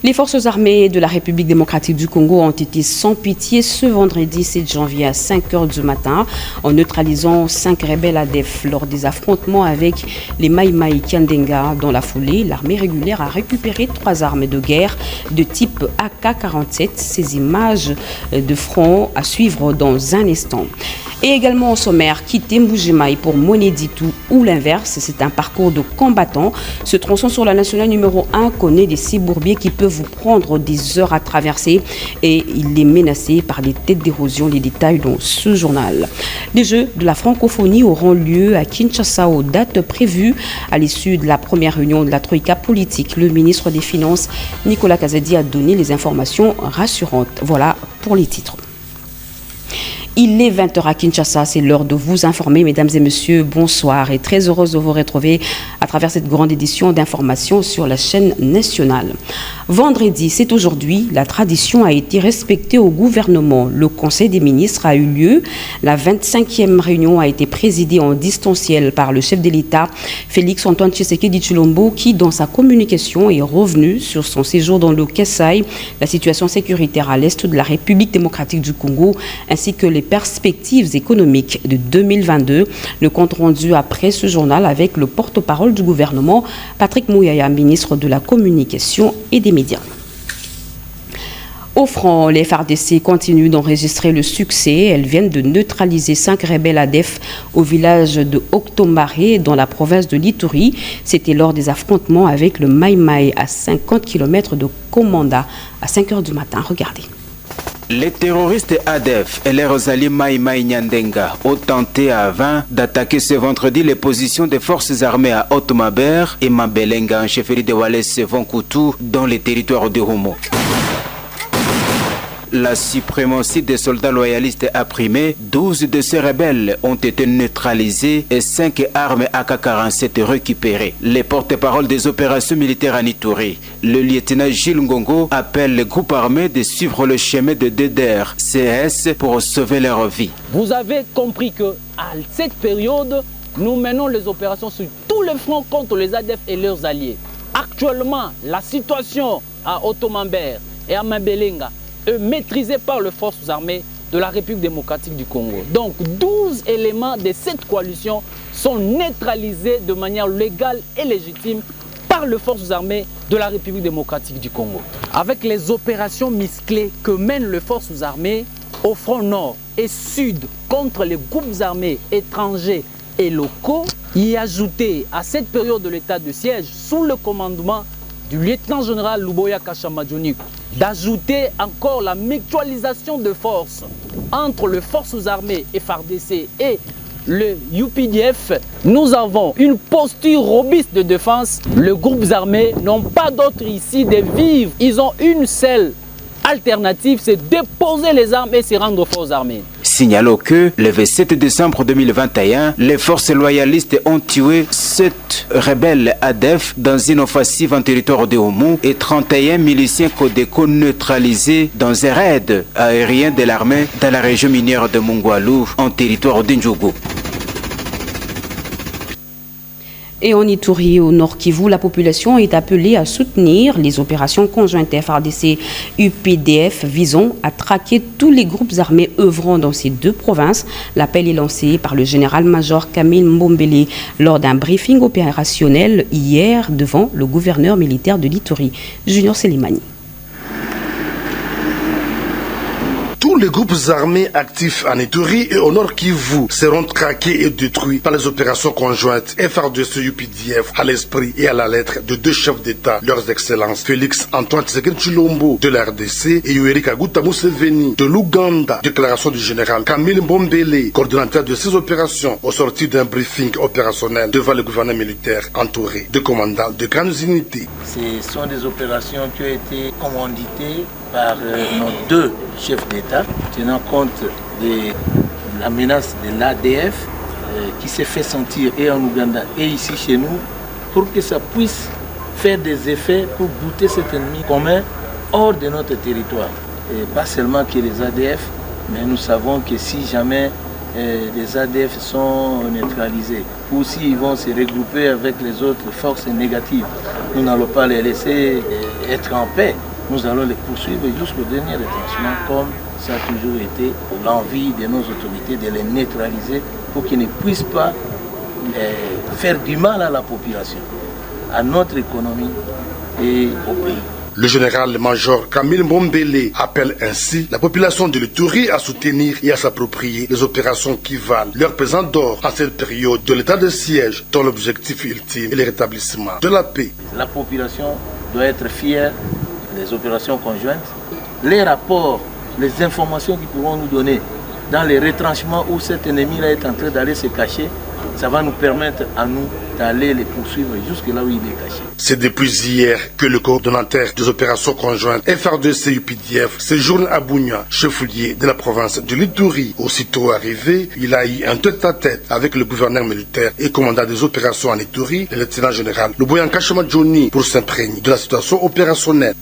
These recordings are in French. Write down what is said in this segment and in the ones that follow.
Les forces armées de la République démocratique du Congo ont été sans pitié ce vendredi 7 janvier à 5 h du matin en neutralisant 5 rebelles ADF lors des affrontements avec les Mai Mai Kiandenga. Dans la foulée, l'armée régulière a récupéré 3 armes de guerre de type AK-47. Ces images de front à suivre dans un instant. Et également au sommaire, quitter Mbujimaï pour Moneditu ou l'inverse, c'est un parcours de combattants. Ce tronçon sur la nationale numéro 1 connaît des cibourbiers qui peuvent vous prendre des heures à traverser et il est menacé par des têtes d'érosion. Les détails dans ce journal. Les Jeux de la francophonie auront lieu à Kinshasa aux dates prévues à l'issue de la première réunion de la Troïka politique. Le ministre des Finances, Nicolas Kazadi, a donné les informations rassurantes. Voilà pour les titres. Il est 20 h à Kinshasa, c'est l'heure de vous informer, mesdames et messieurs, bonsoir et très heureuse de vous retrouver à travers cette grande édition d'information sur la chaîne nationale. Vendredi, c'est aujourd'hui, la tradition a été respectée au gouvernement. Le Conseil des ministres a eu lieu. La 25e réunion a été présidée en distanciel par le chef de l'État, Félix Antoine Tshisekedi Tshilombo, qui, dans sa communication, est revenu sur son séjour dans le Kasaï, la situation sécuritaire à l'est de la République démocratique du Congo, ainsi que les perspectives économiques de 2022. Le compte rendu après ce journal avec le porte-parole du gouvernement, Patrick Mouyaya, ministre de la Communication et des Médias. Au front, les FARDC continuent d'enregistrer le succès. Elles viennent de neutraliser 5 rebelles ADF au village de Octomaré dans la province de l'Ituri. C'était lors des affrontements avec le Mai Mai à 50 km de Komanda à 5 h du matin. Regardez. Les terroristes ADF et les alliés Mai Mai Nyandenga ont tenté à 20 d'attaquer ce vendredi les positions des forces armées à Ottomaber et Mabelenga en chefferie de Wallace Vonkoutou dans les territoires de Homo. La suprématie des soldats loyalistes a primé, 12 de ces rebelles ont été neutralisés et 5 armes AK-47 récupérées. Les porte-parole des opérations militaires en Ituri, le lieutenant Gilles Ngongo, appelle les groupes armés de suivre le chemin de DDR CS pour sauver leur vie. Vous avez compris que à cette période, nous menons les opérations sur tous les fronts contre les ADF et leurs alliés. Actuellement, la situation à Ottomamber et à Mabelenga est maîtrisée par les forces armées de la République démocratique du Congo. Donc 12 éléments de cette coalition sont neutralisés de manière légale et légitime par les forces armées de la République démocratique du Congo. Avec les opérations musclées que mènent les forces armées au front nord et sud contre les groupes armés étrangers et locaux, y ajouter à cette période de l'état de siège sous le commandement du lieutenant-général Luboya Kashamadjoni, d'ajouter encore la mutualisation de forces entre les forces armées FARDC et le UPDF, nous avons une posture robuste de défense. Les groupes armés n'ont pas d'autre ici de vivre. Ils ont une seule alternative, c'est déposer les armes et se rendre aux forces armées. Signalons que le 27 décembre 2021, les forces loyalistes ont tué 7 rebelles ADF dans une offensive en territoire de Homo et 31 miliciens Codeco neutralisés dans un raid aérien de l'armée dans la région minière de Mungwalu en territoire d'Indjougou. Et en Ituri, au Nord Kivu, la population est appelée à soutenir les opérations conjointes FARDC-UPDF visant à traquer tous les groupes armés œuvrant dans ces deux provinces. L'appel est lancé par le général-major Camille Mbombele lors d'un briefing opérationnel hier devant le gouverneur militaire de l'Ituri, Junior Selimani. Tous les groupes armés actifs en Ituri et au Nord Kivu seront traqués et détruits par les opérations conjointes FARDC-UPDF à l'esprit et à la lettre de deux chefs d'État, leurs excellences Félix Antoine Tshisekedi Tshilombo de la RDC et Yoweri Kaguta Museveni de l'Ouganda. Déclaration du général Camille Mbombele, coordonnateur de ces opérations, au sortir d'un briefing opérationnel devant le gouverneur militaire entouré de commandants de grandes unités. Ce sont des opérations qui ont été commanditées par nos deux chefs d'État, tenant compte de la menace de l'ADF qui s'est fait sentir et en Ouganda et ici chez nous, pour que ça puisse faire des effets pour bouter cet ennemi commun hors de notre territoire. Et pas seulement que les ADF, mais nous savons que si jamais les ADF sont neutralisés ou s'ils vont se regrouper avec les autres forces négatives, nous n'allons pas les laisser être en paix. nous allons les poursuivre jusqu'au dernier retranchement, comme ça a toujours été l'envie de nos autorités de les neutraliser pour qu'ils ne puissent pas faire du mal à la population, à notre économie et au pays. Le général-major Camille Mbombele appelle ainsi la population de l'Ituri à soutenir et à s'approprier les opérations qui valent leur pesant d'or en cette période de l'état de siège, dont l'objectif ultime est le rétablissement de la paix. La population doit être fière des opérations conjointes. Les rapports, les informations qu'ils pourront nous donner dans les retranchements où cet ennemi-là est en train d'aller se cacher, ça va nous permettre à nous d'aller les poursuivre jusque là où il est caché. C'est depuis hier que le coordonnateur des opérations conjointes FRDC-UPDF séjourne à Bunia, chef-lieu de la province de l'Ituri. Aussitôt arrivé, il a eu un tête-à-tête avec le gouverneur militaire et commandant des opérations en Ituri, le lieutenant général Luboyanka Johnny, pour s'imprégner de la situation opérationnelle.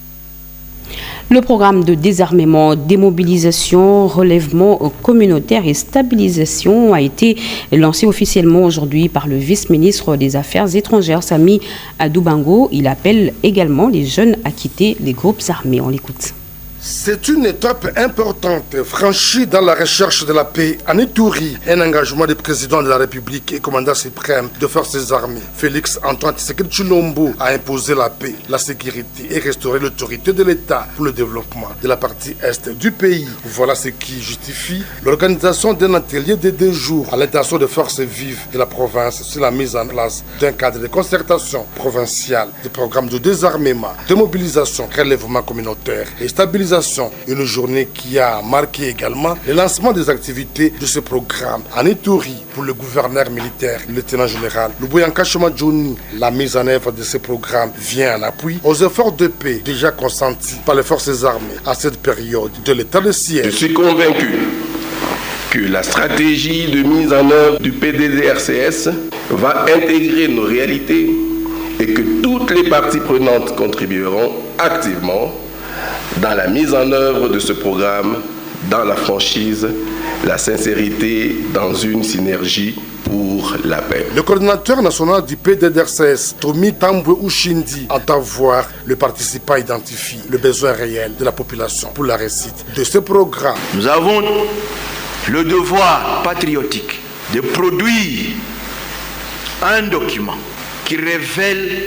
Le programme de désarmement, démobilisation, relèvement communautaire et stabilisation a été lancé officiellement aujourd'hui par le vice-ministre des Affaires étrangères, Sami Adoubango. Il appelle également les jeunes à quitter les groupes armés. On l'écoute. C'est une étape importante franchie dans la recherche de la paix en Ituri. Un engagement du président de la République et commandant suprême de forces armées, Félix Antoine Tshisekedi Tshilombo, a imposé la paix, la sécurité et restaurer l'autorité de l'État pour le développement de la partie est du pays. Voilà ce qui justifie l'organisation d'un atelier de 2 jours à l'intention de forces vives de la province sur la mise en place d'un cadre de concertation provinciale, des programmes de désarmement, de mobilisation, relèvement communautaire et stabilisation. Une journée qui a marqué également le lancement des activités de ce programme en Ituri pour le gouverneur militaire, le lieutenant général Luboyanka Johnny. La mise en œuvre de ce programme vient en appui aux efforts de paix déjà consentis par les forces armées à cette période de l'état de siège. Je suis convaincu que la stratégie de mise en œuvre du PDDRCS va intégrer nos réalités et que toutes les parties prenantes contribueront activement dans la mise en œuvre de ce programme, dans la franchise, la sincérité, dans une synergie pour la paix. Le coordinateur national du PDDRCS, Tomi Tambwe Ushindi, entend voir le participant identifier le besoin réel de la population pour la réussite de ce programme. Nous avons le devoir patriotique de produire un document qui révèle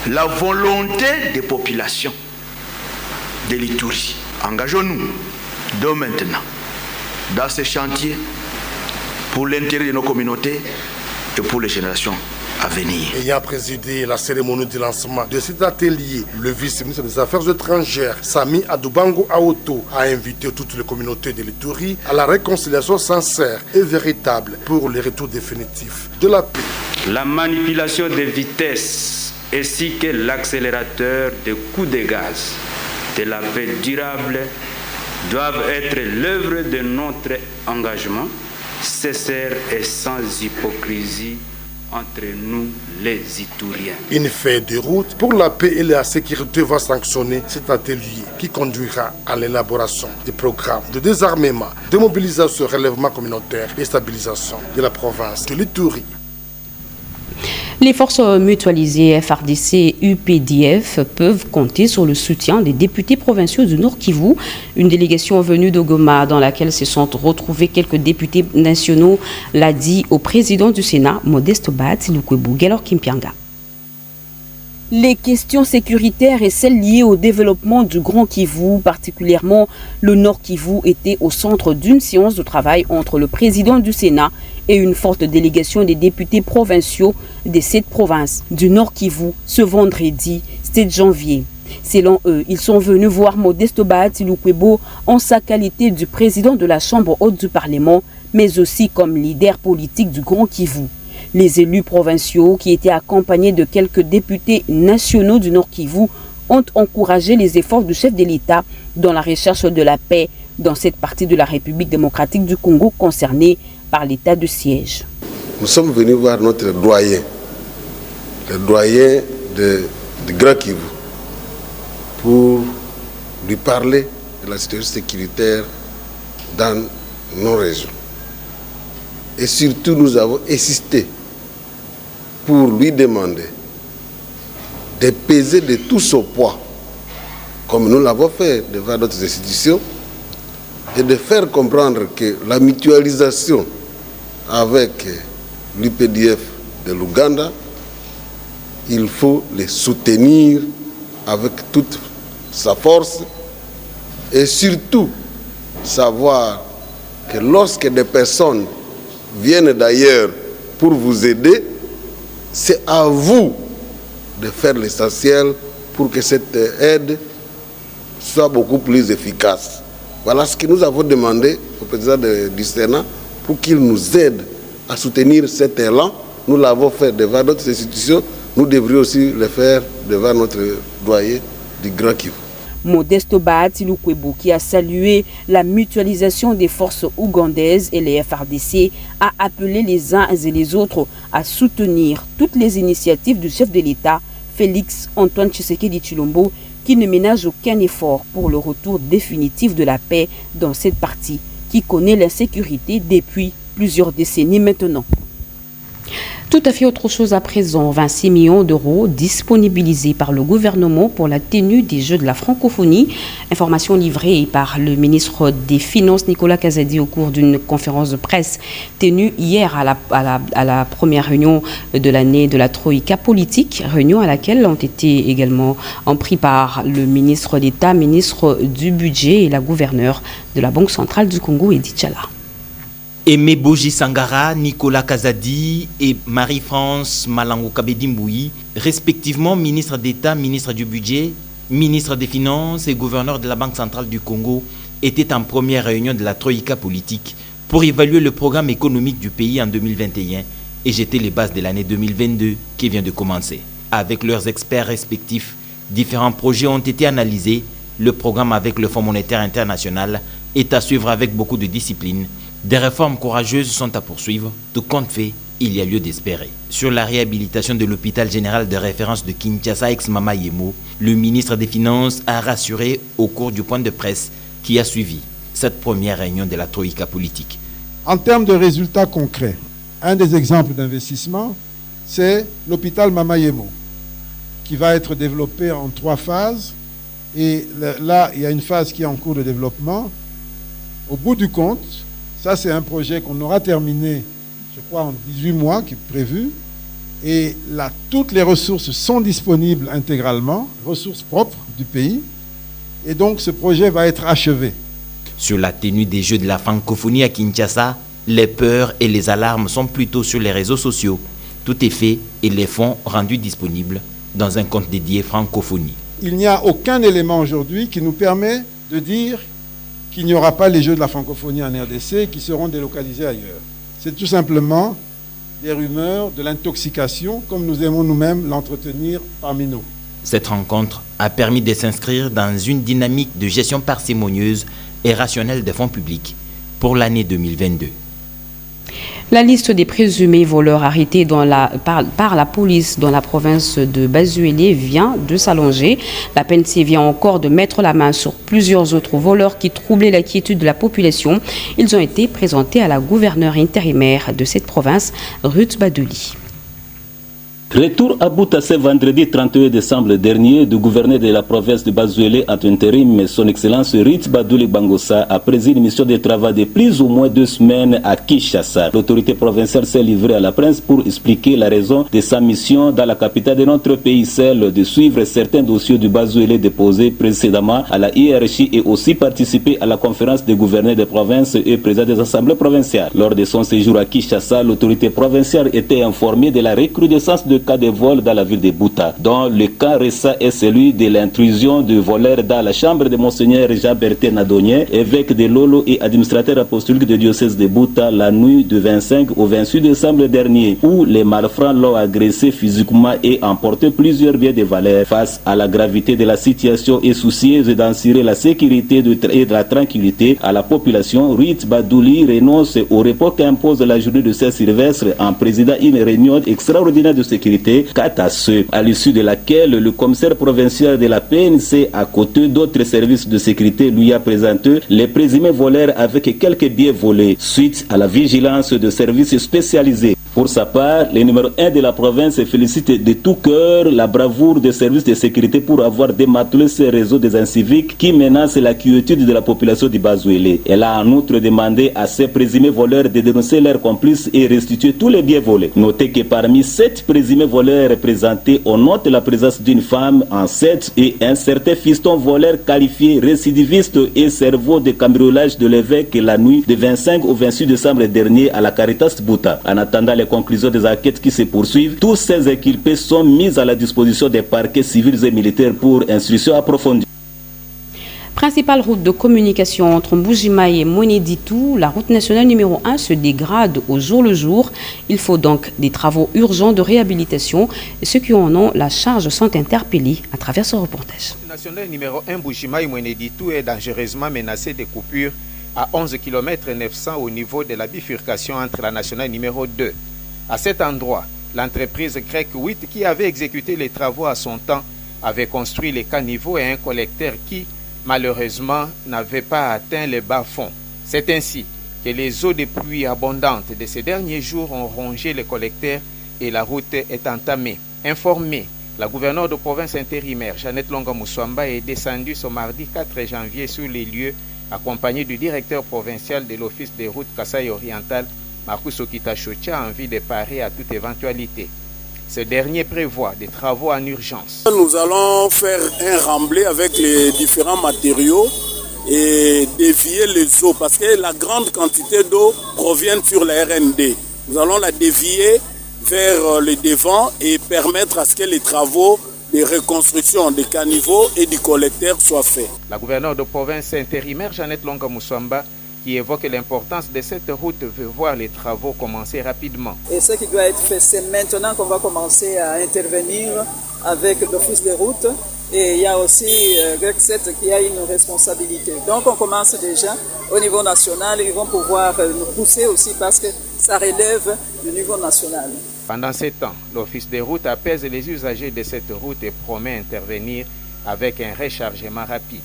la volonté des populations de l'Ituri. Engageons-nous dès maintenant dans ce chantier pour l'intérêt de nos communautés et pour les générations à venir. Ayant présidé la cérémonie de lancement de cet atelier, le vice-ministre des Affaires étrangères, Sami Adoubango Aoto, a invité toutes les communautés de l'Ituri à la réconciliation sincère et véritable pour le retour définitif de la paix. La manipulation des vitesses ainsi que l'accélérateur de coups de gaz de la paix durable doivent être l'œuvre de notre engagement sincère et sans hypocrisie entre nous les Ituriens. Une feuille de route pour la paix et la sécurité va sanctionner cet atelier qui conduira à l'élaboration des programmes de désarmement, de mobilisation, relèvement communautaire et stabilisation de la province de l'Ituri. Les forces mutualisées FRDC et UPDF peuvent compter sur le soutien des députés provinciaux du Nord Kivu. Une délégation venue de Goma dans laquelle se sont retrouvés quelques députés nationaux l'a dit au président du Sénat, Modeste Bat Lukwebo Gelor Kimpianga. Les questions sécuritaires et celles liées au développement du Grand Kivu, particulièrement le Nord Kivu, étaient au centre d'une séance de travail entre le président du Sénat et une forte délégation des députés provinciaux des 7 provinces du Nord Kivu ce vendredi 7 janvier. Selon eux, ils sont venus voir Modeste Bahati Lukwebo en sa qualité de président de la Chambre haute du Parlement, mais aussi comme leader politique du Grand Kivu. Les élus provinciaux, qui étaient accompagnés de quelques députés nationaux du Nord Kivu, ont encouragé les efforts du chef de l'État dans la recherche de la paix dans cette partie de la République démocratique du Congo concernée par l'état de siège. Nous sommes venus voir notre doyen, le doyen de Grand Kivu, pour lui parler de la situation sécuritaire dans nos régions. Et surtout, nous avons insisté pour lui demander de peser de tout son poids comme nous l'avons fait devant d'autres institutions, et de faire comprendre que la mutualisation avec l'UPDF de l'Ouganda, il faut les soutenir avec toute sa force et surtout savoir que lorsque des personnes viennent d'ailleurs pour vous aider, c'est à vous de faire l'essentiel pour que cette aide soit beaucoup plus efficace. Voilà ce que nous avons demandé au président du Sénat pour qu'il nous aide à soutenir cet élan. Nous l'avons fait devant d'autres institutions, nous devrions aussi le faire devant notre doyen du Grand Kivu. Modesto Bahati Lukwebo, qui a salué la mutualisation des forces ougandaises et les FRDC, a appelé les uns et les autres à soutenir toutes les initiatives du chef de l'État, Félix Antoine Tshisekedi Tshilombo, qui ne ménage aucun effort pour le retour définitif de la paix dans cette partie qui connaît l'insécurité depuis plusieurs décennies maintenant. Tout à fait autre chose à présent, 26 millions d'euros disponibilisés par le gouvernement pour la tenue des Jeux de la francophonie. Information livrée par le ministre des Finances Nicolas Kazadi au cours d'une conférence de presse tenue hier à la première réunion de l'année de la Troïka politique, réunion à laquelle ont été également pris part le ministre d'État, ministre du Budget et la gouverneure de la Banque centrale du Congo, Edith Chala. Aimé Boji Sangara, Nicolas Kazadi et Marie-France Malango Kabedi-Mbouyi, respectivement ministre d'État, ministre du Budget, ministre des Finances et gouverneur de la Banque centrale du Congo, étaient en première réunion de la Troïka politique pour évaluer le programme économique du pays en 2021 et jeter les bases de l'année 2022 qui vient de commencer. Avec leurs experts respectifs, différents projets ont été analysés. Le programme avec le Fonds monétaire international est à suivre avec beaucoup de discipline. Des réformes courageuses sont à poursuivre. Tout compte fait, il y a lieu d'espérer. Sur la réhabilitation de l'hôpital général de référence de Kinshasa ex-Mama Yemo, le ministre des Finances a rassuré au cours du point de presse qui a suivi cette première réunion de la Troïka politique. En termes de résultats concrets, un des exemples d'investissement, c'est l'hôpital Mama Yemo, qui va être développé en 3 phases. Et là, il y a une phase qui est en cours de développement. Au bout du compte, ça, c'est un projet qu'on aura terminé, je crois, en 18 mois, qui est prévu. Et là, toutes les ressources sont disponibles intégralement, ressources propres du pays. Et donc, ce projet va être achevé. Sur la tenue des Jeux de la francophonie à Kinshasa, les peurs et les alarmes sont plutôt sur les réseaux sociaux. Tout est fait et les fonds rendus disponibles dans un compte dédié francophonie. Il n'y a aucun élément aujourd'hui qui nous permet de dire qu'il n'y aura pas les Jeux de la francophonie en RDC qui seront délocalisés ailleurs. C'est tout simplement des rumeurs, de l'intoxication, comme nous aimons nous-mêmes l'entretenir parmi nous. Cette rencontre a permis de s'inscrire dans une dynamique de gestion parcimonieuse et rationnelle des fonds publics pour l'année 2022. La liste des présumés voleurs arrêtés par la police dans la province de Bazuélé vient de s'allonger. La PNC vient encore de mettre la main sur plusieurs autres voleurs qui troublaient la quiétude de la population. Ils ont été présentés à la gouverneure intérimaire de cette province, Ruth Badouli. Retour à Bouta ce vendredi 31 décembre dernier du gouverneur de la province de Bazuélé en intérim, son excellence Ruth Badouli Bangossa a présidé une mission de travail de plus ou moins 2 semaines à Kinshasa. L'autorité provinciale s'est livrée à la presse pour expliquer la raison de sa mission dans la capitale de notre pays, celle de suivre certains dossiers du Bazuélé déposés précédemment à la hiérarchie et aussi participer à la conférence des gouverneurs des provinces et présidents des assemblées provinciales. Lors de son séjour à Kinshasa, l'autorité provinciale était informée de la recrudescence de cas de vol dans la ville de Bouta, dont le cas récent est celui de l'intrusion de voleurs dans la chambre de Monseigneur Jean-Bertin Nadonien, évêque de Lolo et administrateur apostolique du diocèse de Bouta, la nuit du 25 au 28 décembre dernier, où les malfrats l'ont agressé physiquement et emporté plusieurs biens de valeur. Face à la gravité de la situation et soucieuse d'assurer la sécurité et de la tranquillité à la population, Ruth Badouli renonce au repos qu'impose la journée de Saint-Sylvestre en présidant une réunion extraordinaire de sécurité à l'issue de laquelle le commissaire provincial de la PNC, à côté d'autres services de sécurité, lui a présenté les présumés voleurs avec quelques billets volés, suite à la vigilance de services spécialisés. Pour sa part, le numéro 1 de la province félicite de tout cœur la bravoure des services de sécurité pour avoir démantelé ce réseau des inciviques qui menace la quiétude de la population du Bazouélé. Elle a en outre demandé à ces présumés voleurs de dénoncer leurs complices et restituer tous les biens volés. Notez que parmi 7 présumés voleurs présentés, on note la présence d'une femme enceinte et un certain fiston voleur qualifié récidiviste et cerveau de cambriolage de l'évêque la nuit du 25 au 26 décembre dernier à la Caritas Bouta. En attendant les conclusions des enquêtes qui se poursuivent, tous ces inculpés sont mis à la disposition des parquets civils et militaires pour instruction approfondie. Principale route de communication entre Mbuji-Mayi et Mweneditu, la route nationale numéro 1 se dégrade au jour le jour. Il faut donc des travaux urgents de réhabilitation et ceux qui en ont la charge sont interpellés à travers ce reportage. La route nationale numéro 1 Mbuji-Mayi-Mweneditu est dangereusement menacée de coupures à 11 km 900 au niveau de la bifurcation entre la nationale numéro 2. À cet endroit, l'entreprise grecque 8 qui avait exécuté les travaux à son temps avait construit les caniveaux et un collecteur qui, malheureusement, n'avait pas atteint les bas-fonds. C'est ainsi que les eaux de pluie abondantes de ces derniers jours ont rongé le collecteur et la route est entamée. Informée, la gouverneure de province intérimaire, Jeannette Longa Muswamba, est descendue ce mardi 4 janvier sur les lieux, accompagnée du directeur provincial de l'Office des routes Kasaï oriental, Marcus Okita-Chocha, en vue de parer à toute éventualité. Ce dernier prévoit des travaux en urgence. Nous allons faire un remblai avec les différents matériaux et dévier les eaux parce que la grande quantité d'eau provient sur la RND. Nous allons la dévier vers le devant et permettre à ce que les travaux de reconstruction des caniveaux et du collecteur soient faits. La gouverneure de province intérimaire, Jeannette Longa Muswamba, qui évoque l'importance de cette route, veut voir les travaux commencer rapidement. Et ce qui doit être fait, c'est maintenant qu'on va commencer à intervenir avec l'Office des routes. Et il y a aussi GREC 7 qui a une responsabilité. Donc on commence déjà au niveau national. Ils vont pouvoir nous pousser aussi parce que ça relève du niveau national. Pendant ce temps, l'Office des routes apaise les usagers de cette route et promet intervenir avec un rechargement rapide.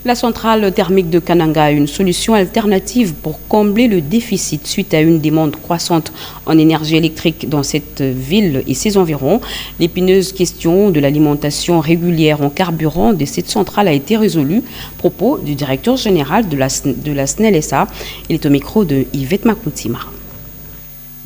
La centrale thermique de Kananga a une solution alternative pour combler le déficit suite à une demande croissante en énergie électrique dans cette ville et ses environs. L'épineuse question de l'alimentation régulière en carburant de cette centrale a été résolue. Propos du directeur général de la SNEL-SA. Il est au micro de Yvette Makoutima.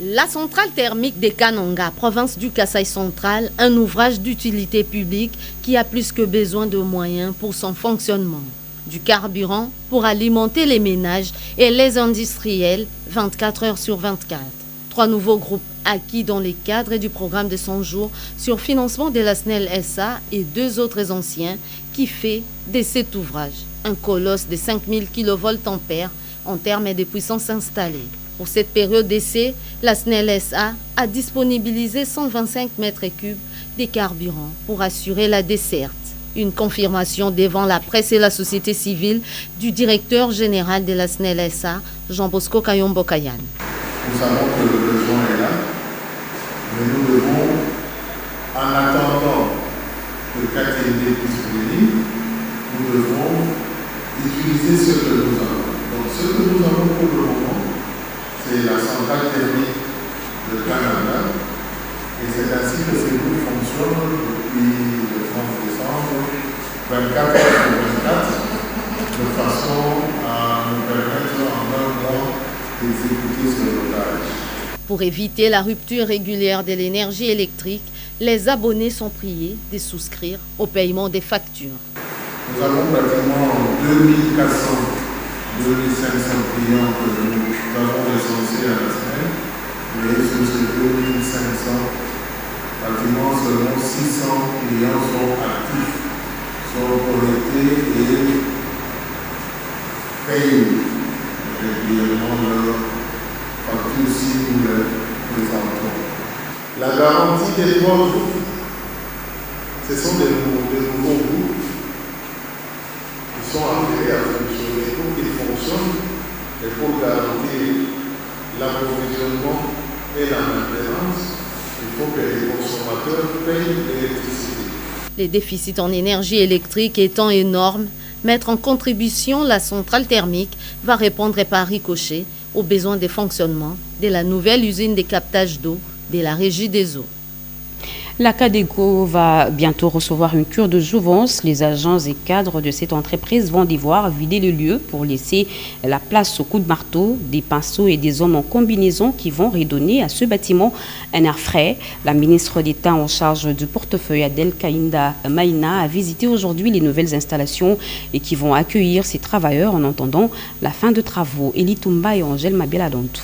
La centrale thermique de Kananga, province du Kasaï central, un ouvrage d'utilité publique qui a plus que besoin de moyens pour son fonctionnement. Du carburant pour alimenter les ménages et les industriels 24 heures sur 24. 3 nouveaux groupes acquis dans le cadre du programme de 100 jours sur financement de la SNEL-SA et 2 autres anciens qui fait de cet ouvrage un colosse de 5000 kVA en termes de puissance installée. Pour cette période d'essai, la SNEL-SA a disponibilisé 125 mètres cubes de carburant pour assurer la desserte. Une confirmation devant la presse et la société civile du directeur général de la SNEL-SA, Jean-Bosco Kayombo-Kayan. Nous savons que le besoin est là, mais nous devons, en attendant que KTND puisse venir, nous devons utiliser ce que nous avons. Donc ce que nous avons pour le moment, c'est la centrale thermique de Kananga, et c'est ainsi que ces groupes fonctionnent depuis le 30 décembre, 24 heures sur 24, de façon à nous permettre en un mois d'exécuter ce blocage. Pour éviter la rupture régulière de l'énergie électrique, les abonnés sont priés de souscrire au paiement des factures. Nous avons pratiquement 2400, 2500 clients que nous avons recensés à la semaine, mais sur ces 2500, pratiquement seulement 600 clients sont actifs, sont connectés et payent régulièrement leurs factures si nous les présentons. La garantie des 3 groupes, ce sont des nouveaux groupes qui sont appelés à fonctionner. Pour qu'ils fonctionnent et pour garantir l'approvisionnement et la maintenance, il faut que les consommateurs payent l'électricité. Les déficits en énergie électrique étant énormes, mettre en contribution la centrale thermique va répondre par ricochet aux besoins de fonctionnement de la nouvelle usine de captage d'eau de la Régie des eaux. La CADECO va bientôt recevoir une cure de jouvence. Les agents et cadres de cette entreprise vont devoir vider le lieu pour laisser la place aux coups de marteau, des pinceaux et des hommes en combinaison qui vont redonner à ce bâtiment un air frais. La ministre d'État en charge du portefeuille, Adel Kaïnda Maïna, a visité aujourd'hui les nouvelles installations et qui vont accueillir ces travailleurs en attendant la fin de travaux. Elie Toumba et Angèle Mabiela-Dantou.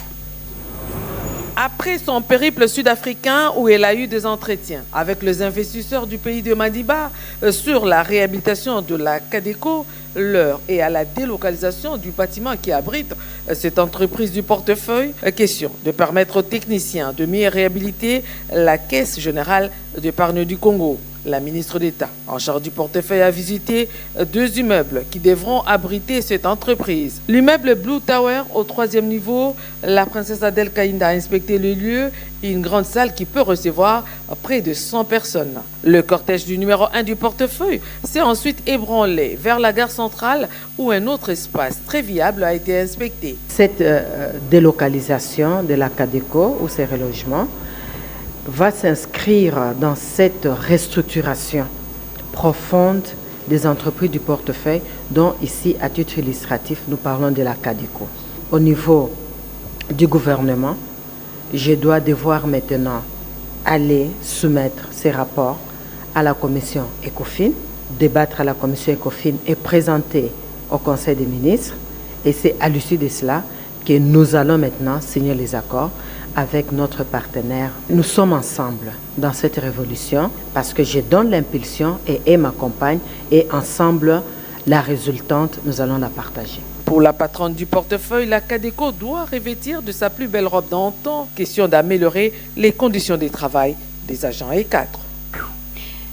Après son périple sud-africain où elle a eu des entretiens avec les investisseurs du pays de Madiba sur la réhabilitation de la CADECO, l'heure est à la délocalisation du bâtiment qui abrite cette entreprise du portefeuille. Question de permettre aux techniciens de mieux réhabiliter la Caisse générale d'épargne du Congo. La ministre d'État en charge du portefeuille a visité 2 immeubles qui devront abriter cette entreprise. L'immeuble Blue Tower au 3e niveau, la princesse Adel Kaïnda a inspecté le lieu et une grande salle qui peut recevoir près de 100 personnes. Le cortège du numéro 1 du portefeuille s'est ensuite ébranlé vers la gare centrale où un autre espace très viable a été inspecté. Cette délocalisation de la CADECO ou ces relogements va s'inscrire dans cette restructuration profonde des entreprises du portefeuille dont ici, à titre illustratif, nous parlons de la CADECO. Au niveau du gouvernement, je dois devoir maintenant aller soumettre ces rapports à la commission ECOFIN, débattre à la commission ECOFIN et présenter au Conseil des ministres. Et c'est à l'issue de cela que nous allons maintenant signer les accords avec notre partenaire. Nous sommes ensemble dans cette révolution parce que je donne l'impulsion et elle m'accompagne et ensemble, la résultante, nous allons la partager. Pour la patronne du portefeuille, la CADECO doit revêtir de sa plus belle robe d'antan. Question d'améliorer les conditions de travail des agents et cadres.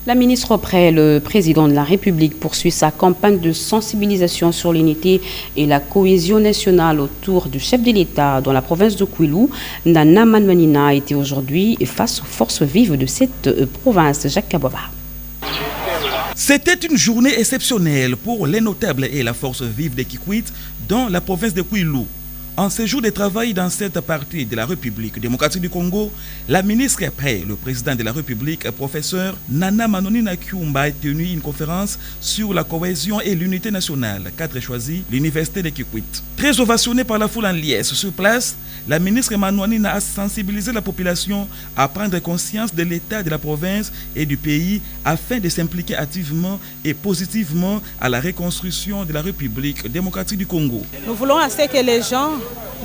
La ministre auprès le président de la République poursuit sa campagne de sensibilisation sur l'unité et la cohésion nationale autour du chef de l'État dans la province de Kwilu. Nana Manouanina a été aujourd'hui face aux forces vives de cette province. Jacques Kabova. C'était une journée exceptionnelle pour les notables et la force vive de Kikwit dans la province de Kwilu. En séjour de travail dans cette partie de la République démocratique du Congo, la ministre après le président de la République, professeur Nana Manouanina Kyumba, a tenu une conférence sur la cohésion et l'unité nationale, cadre choisi l'université de Kikwit. Très ovationnée par la foule en liesse sur place, la ministre Manouanina a sensibilisé la population à prendre conscience de l'état de la province et du pays afin de s'impliquer activement et positivement à la reconstruction de la République démocratique du Congo. Nous voulons assez que les gens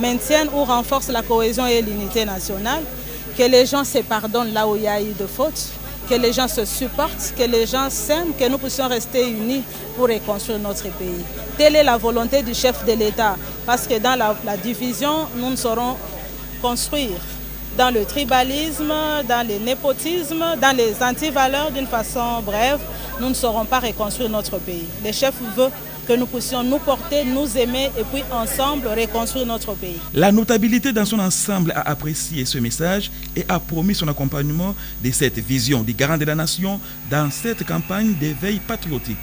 maintiennent ou renforcent la cohésion et l'unité nationale, que les gens se pardonnent là où il y a eu de fautes, que les gens se supportent, que les gens s'aiment, que nous puissions rester unis pour reconstruire notre pays. Telle est la volonté du chef de l'État, parce que dans la division, nous ne saurons construire. Dans le tribalisme, dans le népotisme, dans les antivaleurs d'une façon brève, nous ne saurons pas reconstruire notre pays. Le chef veut que nous puissions nous porter, nous aimer et puis ensemble reconstruire notre pays. La notabilité dans son ensemble a apprécié ce message et a promis son accompagnement de cette vision du garant de la nation dans cette campagne d'éveil patriotique.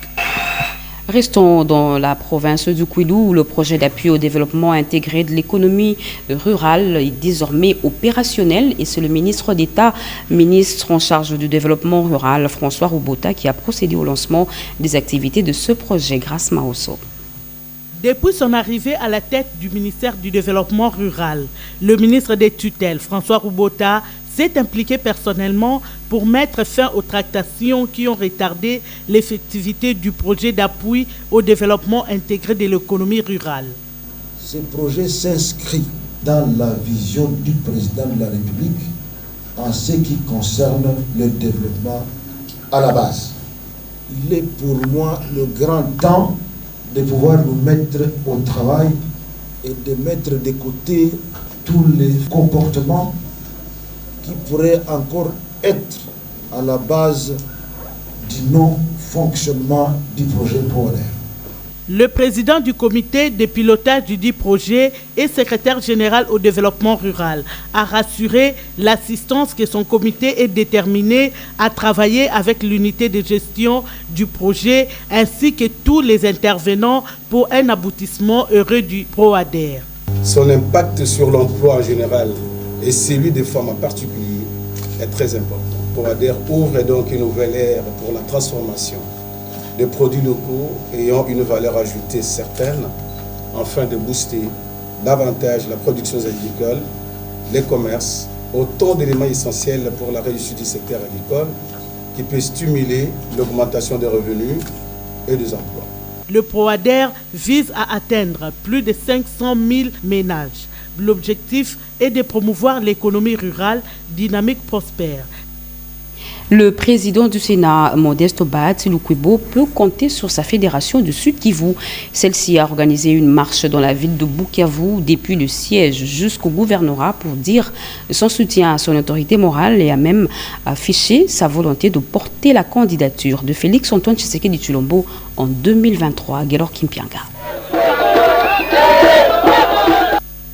Restons dans la province du Kwilu où le projet d'appui au développement intégré de l'économie rurale est désormais opérationnel et c'est le ministre d'État, ministre en charge du développement rural, François Roubota, qui a procédé au lancement des activités de ce projet grâce Maoso. Depuis son arrivée à la tête du ministère du Développement rural, le ministre des tutelles, François Roubota, s'est impliqué personnellement pour mettre fin aux tractations qui ont retardé l'effectivité du projet d'appui au développement intégré de l'économie rurale. Ce projet s'inscrit dans la vision du président de la République en ce qui concerne le développement à la base. Il est pour moi le grand temps de pouvoir nous mettre au travail et de mettre de côté tous les comportements qui pourrait encore être à la base du non-fonctionnement du projet POLAIR. Le président du comité de pilotage du dit projet et secrétaire général au développement rural a rassuré l'assistance que son comité est déterminé à travailler avec l'unité de gestion du projet ainsi que tous les intervenants pour un aboutissement heureux du PROADER. Son impact sur l'emploi en général et celui des femmes en particulier est très important. ProAder ouvre donc une nouvelle ère pour la transformation des produits locaux ayant une valeur ajoutée certaine afin de booster davantage la production agricole, les commerces, autant d'éléments essentiels pour la réussite du secteur agricole qui peut stimuler l'augmentation des revenus et des emplois. Le ProAder vise à atteindre plus de 500 000 ménages. L'objectif est de promouvoir l'économie rurale dynamique prospère. Le président du Sénat, Modeste Bahati Lukwebo, peut compter sur sa fédération du Sud Kivu. Celle-ci a organisé une marche dans la ville de Bukavu depuis le siège jusqu'au gouvernorat pour dire son soutien à son autorité morale et a même affiché sa volonté de porter la candidature de Félix Antoine Tshisekedi Tshilombo en 2023. Gelor Kimpianga.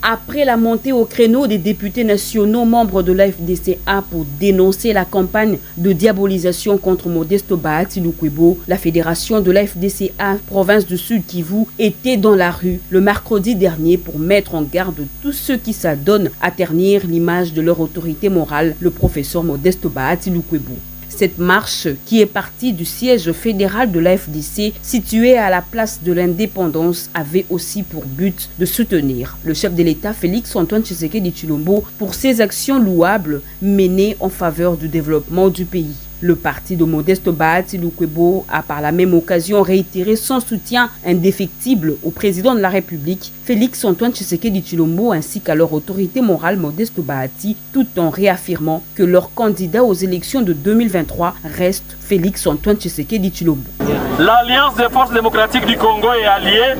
Après la montée au créneau des députés nationaux membres de l'AFDCA pour dénoncer la campagne de diabolisation contre Modeste Bahati Lukwebo, la fédération de l'AFDCA province du Sud Kivu était dans la rue le mercredi dernier pour mettre en garde tous ceux qui s'adonnent à ternir l'image de leur autorité morale, le professeur Modeste Bahati Lukwebo. Cette marche, qui est partie du siège fédéral de l'AFDC, situé à la place de l'Indépendance, avait aussi pour but de soutenir le chef de l'État Félix Antoine Tshisekedi Tshilombo pour ses actions louables menées en faveur du développement du pays. Le parti de Modeste Bahati Lukwebo a par la même occasion réitéré son soutien indéfectible au président de la République, Félix Antoine Tshisekedi Tshilombo, ainsi qu'à leur autorité morale Modeste Bahati, tout en réaffirmant que leur candidat aux élections de 2023 reste Félix Antoine Tshisekedi Tshilombo. L'Alliance des forces démocratiques du Congo est alliée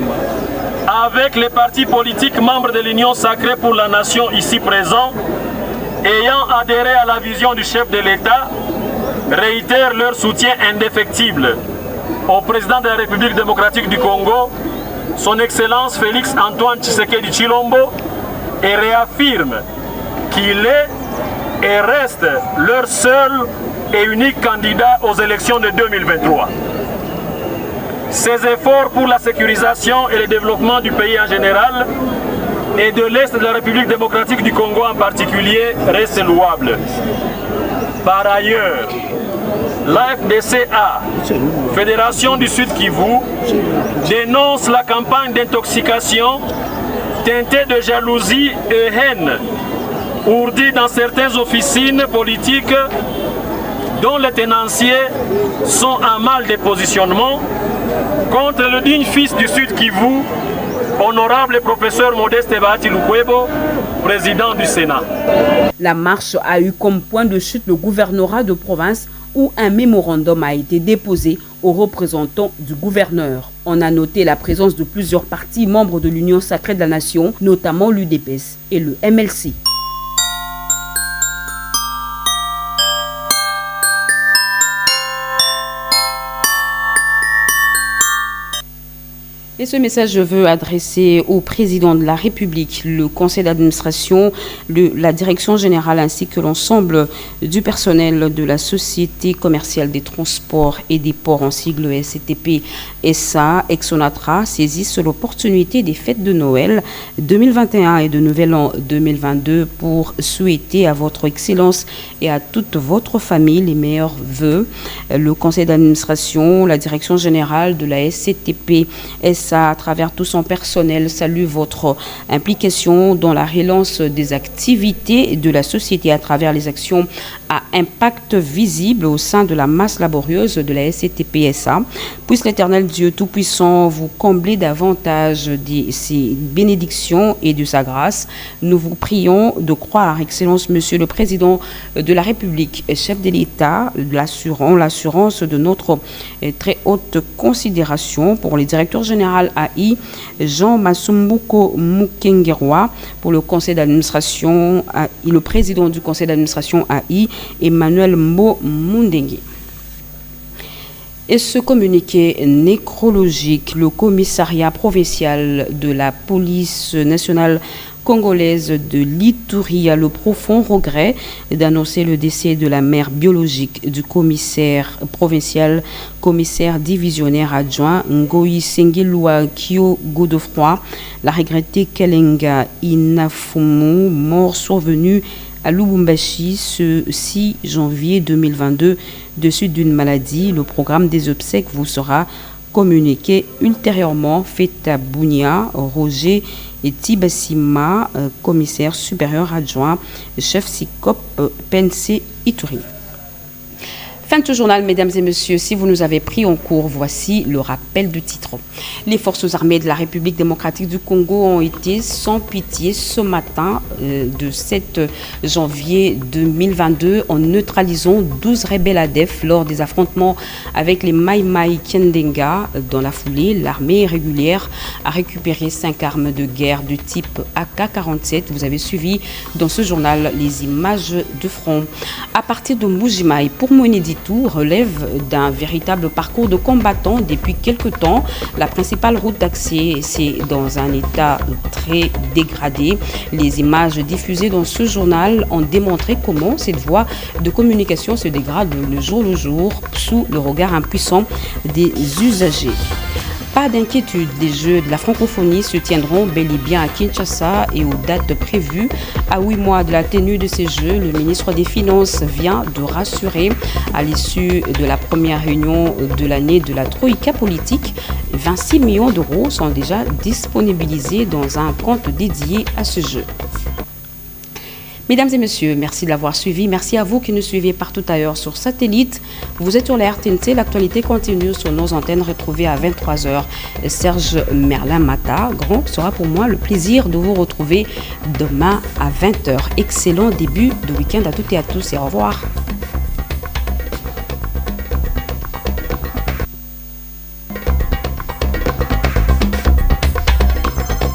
avec les partis politiques membres de l'Union sacrée pour la nation ici présents, ayant adhéré à la vision du chef de l'État, réitèrent leur soutien indéfectible au président de la République démocratique du Congo, son Excellence Félix Antoine Tshisekedi Tshilombo, et réaffirment qu'il est et reste leur seul et unique candidat aux élections de 2023. Ces efforts pour la sécurisation et le développement du pays en général et de l'Est de la République démocratique du Congo en particulier restent louables. Par ailleurs, l'AFDCA, Fédération du Sud Kivu, dénonce la campagne d'intoxication teintée de jalousie et haine ourdie dans certaines officines politiques dont les tenanciers sont en mal de positionnement contre le digne fils du Sud Kivu, honorable professeur Modeste Bahati Lukwebo, président du Sénat. La marche a eu comme point de chute le gouvernorat de province où un mémorandum a été déposé aux représentants du gouverneur. On a noté la présence de plusieurs partis membres de l'Union sacrée de la nation, notamment l'UDPS et le MLC. Et ce message, je veux adresser au président de la République, le conseil d'administration, la direction générale ainsi que l'ensemble du personnel de la Société commerciale des transports et des ports en sigle SCTP SA, Exonatra, saisissent l'opportunité des fêtes de Noël 2021 et de Nouvel An 2022 pour souhaiter à votre Excellence et à toute votre famille les meilleurs vœux. Le conseil d'administration, la direction générale de la SCTP SA, à travers tout son personnel, salue votre implication dans la relance des activités de la société à travers les actions à impact visible au sein de la masse laborieuse de la SCTP-SA. Puisse l'Éternel Dieu Tout-Puissant vous combler davantage de ses bénédictions et de sa grâce. Nous vous prions de croire, Excellence Monsieur le Président de la République, chef de l'État, l'assurance de notre très haute considération pour les directeurs généraux AI, Jean Masumbuko Mukengerwa, pour le conseil d'administration, le président du conseil d'administration AI, Emmanuel Mbo Mundengue. Et ce communiqué nécrologique, le commissariat provincial de la police nationale congolaise de l'Ituri a le profond regret d'annoncer le décès de la mère biologique du commissaire provincial, commissaire divisionnaire adjoint Ngoyi Sengelua Kyo Godefroy. La regrettée Kelenga Inafumu, mort survenue à Lubumbashi ce 6 janvier 2022 de suite d'une maladie. Le programme des obsèques vous sera communiqué ultérieurement. Feta Bounia, Roger et Tibassima, commissaire supérieur adjoint, chef SICOP, PNC Ituri. Fin de ce journal, mesdames et messieurs. Si vous nous avez pris en cours, voici le rappel du titre. Les forces armées de la République démocratique du Congo ont été sans pitié ce matin de 7 janvier 2022 en neutralisant 12 rebelles ADF lors des affrontements avec les Mai Mai Kendenga. Dans la foulée, l'armée régulière a récupéré 5 armes de guerre de type AK-47. Vous avez suivi dans ce journal les images de front. À partir de Mbujimayi, pour Monedi relève d'un véritable parcours de combattants depuis quelque temps. La principale route d'accès, c'est dans un état très dégradé. Les images diffusées dans ce journal ont démontré comment cette voie de communication se dégrade le jour sous le regard impuissant des usagers. Pas d'inquiétude, les Jeux de la francophonie se tiendront bel et bien à Kinshasa et aux dates prévues. À 8 mois de la tenue de ces Jeux, le ministre des Finances vient de rassurer à l'issue de la première réunion de l'année de la Troïka politique, 26 millions d'euros sont déjà disponibilisés dans un compte dédié à ce jeu. Mesdames et messieurs, merci de l'avoir suivi. Merci à vous qui nous suivez partout ailleurs sur satellite. Vous êtes sur la RTNC. L'actualité continue sur nos antennes retrouvées à 23h. Serge Merlin-Mata. Grand sera pour moi le plaisir de vous retrouver demain à 20h. Excellent début de week-end à toutes et à tous et au revoir.